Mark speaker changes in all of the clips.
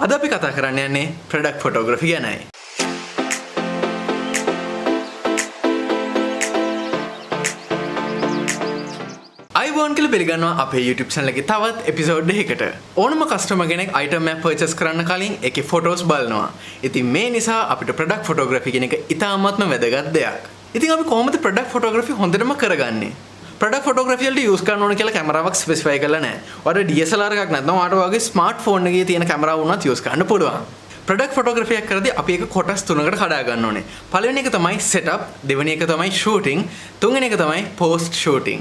Speaker 1: අද අපි කතා කරන්න යන්නේ ප්‍රොඩක්ට් ෆොටෝග්‍රැෆි ගැනයි. අයිබෝන් කියලා පිළිගන්නවා අපේ YouTube channel එකේ තවත් එපිසෝඩ් එකකට. ඕනම කස්ටමර් කෙනෙක් item එකක් purchase කරන්න කලින් ඒකේ photos බලනවා. ඉතින් මේ නිසා අපිට product photography කියන එක ඉතාමත්ම වැදගත් දෙයක්. ඉතින් අපි කොහොමද product photography හොඳටම කරගන්නේ? product photography වලට use කරන්න ඕන කියලා කැමරාවක් specify කරලා නැහැ. ඔයාලට DSLR එකක් නැත්නම් ඔයාලට ඔයාගේ smartphone එකේ තියෙන කැමරාව වුණත් use කරන්න පුළුවන්. product photography එක කරද්දී අපි ඒක කොටස් තුනකට කඩා ගන්න ඕනේ. පළවෙනි එක තමයි setup, දෙවෙනි එක තමයි shooting, තුන්වෙනි එක තමයි post shooting.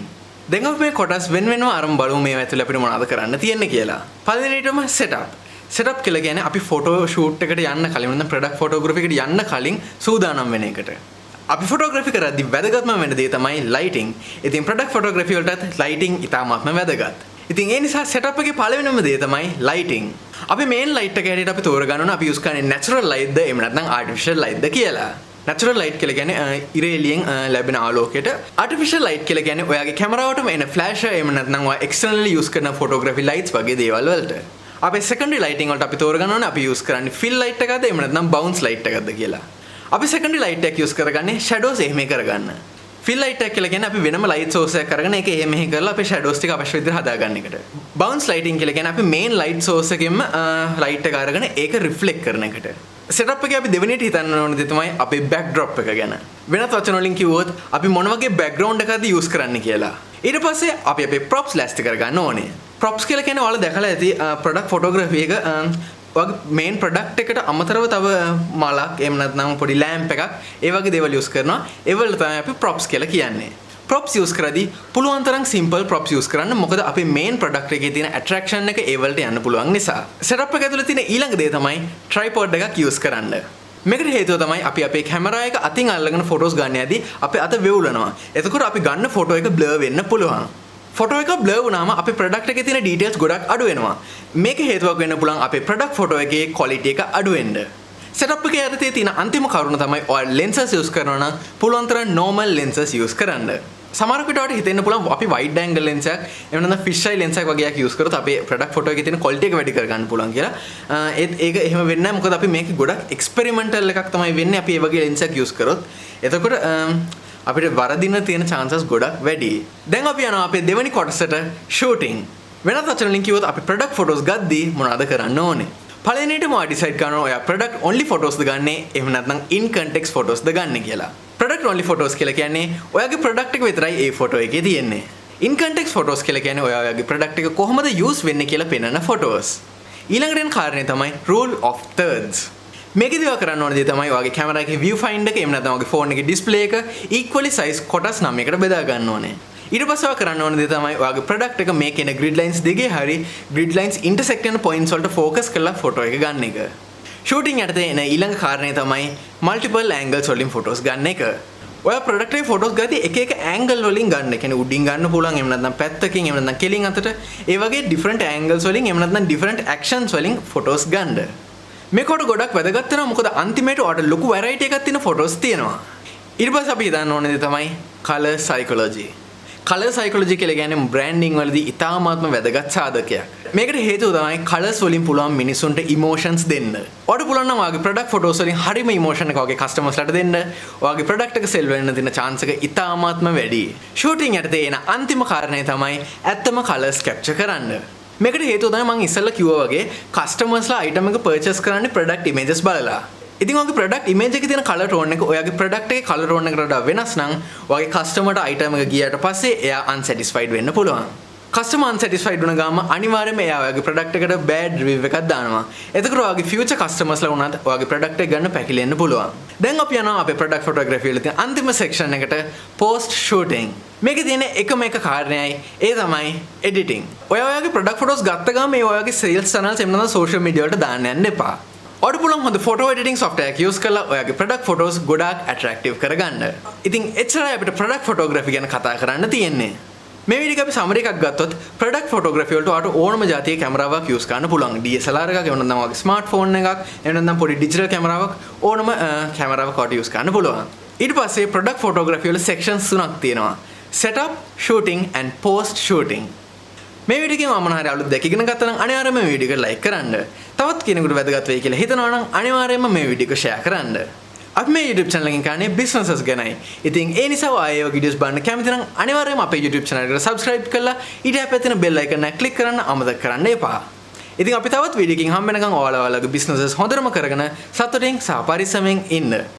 Speaker 1: දැන් අපි මේ කොටස් වෙන වෙනම අරන් බලමු මේ ඇතුලේ අපිට මොනවද කරන්න තියෙන්නේ කියලා. පළවෙනිටම setup. setup කියලා කියන්නේ අපි photo shoot එකට යන්න කලින් නැත්නම් product photography එකට යන්න කලින් සූදානම් වෙන එකට. අපි ෆොටෝග්‍රැෆි කරද්දී වැදගත්ම වෙන දේ තමයි ලයිටිං. ඉතින් ප්‍රොඩක්ට් ෆොටෝග්‍රැෆි වලටත් ලයිටිං ඉතාමත්ම වැදගත්. ඉතින් ඒ නිසා සෙටප් එකේ පළවෙනිම දේ තමයි ලයිටිං. අපි මේන් ලයිට් එක හැටියට අපි තෝරගන්න ඕන අපි යූස් කරන්නේ නැචරල් ලයිට්ද එහෙම නැත්නම් ආටිෆිෂල් ලයිට්ද කියලා. නැචරල් ලයිට් කියලා කියන්නේ ඉර එළියෙන් ලැබෙන ආලෝකයට. ආටිෆිෂල් ලයිට් කියලා කියන්නේ ඔයාගේ කැමරාවටම එන ෆ්ලෑෂර් එහෙම නැත්නම් ඔයා එක්ස්ටර්නලි යූස් කරන ෆොටෝග්‍රැෆි ලයිට්ස් වගේ දේවල් වලට. අපේ සෙකන්ඩරි ලයිටිං වලට අපි තෝරගන්න ඕන අපි යූස් කරන්නේ ෆිල් ලයිට් එකක්ද එහෙම නැත්නම් බවුන්ස් ලයිට් එකක්ද කියලා. අපි secondary light එක use කරගන්නේ shadows එහෙම කරගන්න. fill light එක කියලා කියන්නේ අපි වෙනම light source එකක් කරගෙන ඒක එහෙම කරලා අපේ shadows ටික අවශ්‍ය විදිහට හදාගන්න එකට. bounce lighting කියලා කියන්නේ අපි main light source එකෙන්ම light එක අරගෙන ඒක reflect කරන එකට. setup එකේ අපි දෙවෙනියට හිතන්න ඕන දේ තමයි අපේ backdrop එක ගැන. වෙනත් වචන වලින් කිව්වොත් අපි මොන වගේ background එකක්ද use කරන්න කියලා. ඊට පස්සේ අපි අපේ props ලෑස්ති කරගන්න ඕනේ. props කියලා කියන්නේ ඔයාලා දැකලා ඇති product photography එක මේන් ප්‍රොඩක්ට් එකට අමතරව තව මලක් එහෙම නැත්නම් පොඩි ලැම්ප් එකක් ඒ වගේ දේවල් යූස් කරනවා. ඒවල තමයි අපි props කියලා කියන්නේ. props යූස් කරද්දී පුළුවන් තරම් simple props යූස් කරන්න. මොකද අපේ මේන් ප්‍රොඩක්ට් එකේ තියෙන attraction එක ඒ වලට යන්න පුළුවන් නිසා. setup එක ඇතුලේ තියෙන ඊළඟ දේ තමයි tripod එකක් යූස් කරන්න. මේකට හේතුව තමයි අපි අපේ කැමරා එක අතින් අල්ලගෙන ෆොටෝස් ගන්න යද්දී අපේ අත වෙවුලනවා. එතකොට අපි ගන්න ෆොටෝ එක blur වෙන්න පුළුවන්. ෆොටෝ එක බ්ලර් වුණාම අපේ ප්‍රොඩක්ට් එකේ තියෙන ඩීටේල්ස් ගොඩක් අඩු වෙනවා. මේක හේතුවක් වෙන්න පුළුවන් අපේ ප්‍රොඩක්ට් ෆොටෝ එකේ ක්වොලිටි එක අඩු වෙන්න. සෙටප් එකේ යටතේ තියෙන අන්තිම කරුණ තමයි ඔයාලා ලෙන්සස් යූස් කරනවා නම් පුළුවන් තරම් normal lenses යූස් කරන්න. සමහර විට හිතෙන්න පුළුවන් අපි wide angle lens එකක් එහෙම නැත්නම් fish eye lens එකක් වගේ එකක් යූස් කරොත් අපේ ප්‍රොඩක්ට් ෆොටෝ එකේ තියෙන ක්වොලිටි එක වැඩි කරගන්න පුළුවන් කියලා. ඒක එහෙම වෙන්නේ නැහැ. මොකද අපි මේක ගොඩක් experimental එකක් තමයි වෙන්නේ අපි මේ වගේ lens එකක් යූස් කරොත්. එතකොට අපිට වරදින තියෙන chances ගොඩක් වැඩි. දැන් අපි යනවා අපේ දෙවෙනි කොටසට shooting. වෙනත් වචන වලින් කිව්වොත් අපි product photos ගද්දී මොනවද කරන්න ඕනේ? පළවෙනියටම ඔයා decide කරනවා ඔයා product only photos ද ගන්නෙ එහෙම නැත්නම් in context photos ද ගන්නෙ කියලා. product only photos කියලා කියන්නේ ඔයාගේ product එක විතරයි ඒ photo එකේ තියෙන්නේ. in context photos කියලා කියන්නේ ඔයාගේ product එක කොහොමද use වෙන්නේ කියලා පෙන්වන photos. ඊළඟට එන කාරණේ තමයි rule of thirds. මේකදී ඔයා කරන්න ඕන දේ තමයි ඔයාගේ කැමරා එකේ view finder එක එහෙම නැත්නම් ඔයාගේ ෆෝන් එකේ display එක equally size කොටස් 9කට බෙදා ගන්න ඕනේ. ඊට පස්සේ ඔයා කරන්න ඕන දේ තමයි ඔයාගේ product එක මේකේ එන grid lines දෙකේ හරි grid lines intersect වෙන points වලට focus කරලා photo එක ගන්න එක. shooting යටතේ එන ඊළඟ කාරණේ තමයි multiple angles වලින් photos ගන්න එක. ඔයා product එකේ photos ගද්දී එක එක angle වලින් ගන්න. ඒ කියන්නේ උඩින් ගන්න පුළුවන් එහෙම නැත්නම් පැත්තකින් එහෙම නැත්නම් කෙලින් අතට ඒ වගේ different angles වලින් එහෙම නැත්නම් different actions වලින් photos ගන්න. මේකට ගොඩක් වැදගත් වෙනවා මොකද අන්තිමේට ඔයාලට ලොකු වැරයිටි එකක් තියෙන ෆොටෝස් තියෙනවා. ඊට පස්සේ අපි හිතන්න ඕනේ දේ තමයි color psychology. color psychology කියලා කියන්නේ බ්‍රෑන්ඩින් වලදී ඉතාමත්ම වැදගත් සාධකයක්. මේකට හේතුව තමයි colors වලින් පුළුවන් මිනිසුන්ට emotions දෙන්න. ඔයාලට පුළුවන් නම් ඔයාගේ product photos වලින් හරිම emotion එක ඔයාගේ customers ලට දෙන්න. ඔයාගේ product එක sell වෙන්න තියෙන chance එක ඉතාමත්ම වැඩි. shooting යටතේ එන අන්තිම කාරණේ තමයි ඇත්තම colors capture කරන්න. මේකට හේතුව තමයි මම ඉස්සෙල්ලා කිව්වා වගේ කස්ටමර්ස්ලා item එක purchase කරන්නේ product images බලලා. ඉතින් ඔයාගේ product image එකේ තියෙන color tone එක ඔයාගේ product එකේ color tone එකට වඩා වෙනස් නම් ඔයාගේ customerට item එක ගියාට පස්සේ එයා unsatisfied වෙන්න පුළුවන්. customer unsatisfied වුණ ගාම අනිවාර්යයෙන්ම එයා ඔයාගේ product එකට bad review එකක් දානවා. එතකොට ඔයාගේ future customersලා වුණත් ඔයාගේ product එක ගන්න පැකිලෙන්න පුළුවන්. දැන් අපි යනවා අපේ product photography වල තියෙන අන්තිම section එකට post shooting. මේකේ තියෙන එකම එක කාරණයයි ඒ තමයි editing. ඔයාගේ product photos ගත්ත ගාම මේ ඔයාගේ sales channels එහෙම නැත්නම් social media වලට දාන්න යන්න එපා. ඔයාලට පුළුවන් හොඳ photo editing software එක use කරලා ඔයාගේ product photos ගොඩාක් attractive කරගන්න. ඉතින් එච්චරයි අපිට product photography ගැන කතා කරන්න තියෙන්නේ. මේ වීඩියෝ එකේ අපි summary එකක් ගත්තොත් product photography වලට ඔයාලට ඕනම જાතියේ කැමරාවක් use කරන්න පුළුවන්. DSLR එකක් එහෙම නැත්නම් ඔයාගේ smartphone එකක් එහෙම නැත්නම් පොඩි digital කැමරාවක් ඕනම කැමරාවක් ඔයාලට use කරන්න පුළුවන්. ඊට පස්සේ product photography වල sections තුනක් තියෙනවා. setup, shooting and post shooting. මේ වීඩියෝ එකෙන් මම මොනවා හරි අලුත් දෙයක් ඉගෙන ගත්තා නම් අනිවාර්යයෙන්ම මේ වීඩියෝ එක ලයික් කරන්න. තවත් කෙනෙකුට වැදගත් වෙයි කියලා හිතනවා නම් අනිවාර්යයෙන්ම මේ වීඩියෝ එක ෂෙයා කරන්න. අපි මේ YouTube channel එකෙන් කරන්නේ businesses ගැනයි. ඉතින් ඒ නිසා ආයේ ඔය videos බලන්න කැමති නම් අනිවාර්යයෙන්ම අපේ YouTube channel එකට subscribe කරලා ඊට පැත්තේ තියෙන bell icon එක click කරන්න අමතක කරන්න එපා. ඉතින් අපි තවත් වීඩියෝ එකකින් හම්බ වෙනකන් ඔයාලගේ businesses හොඳටම කරගෙන සතුටින් සහ පරිස්සමෙන් ඉන්න.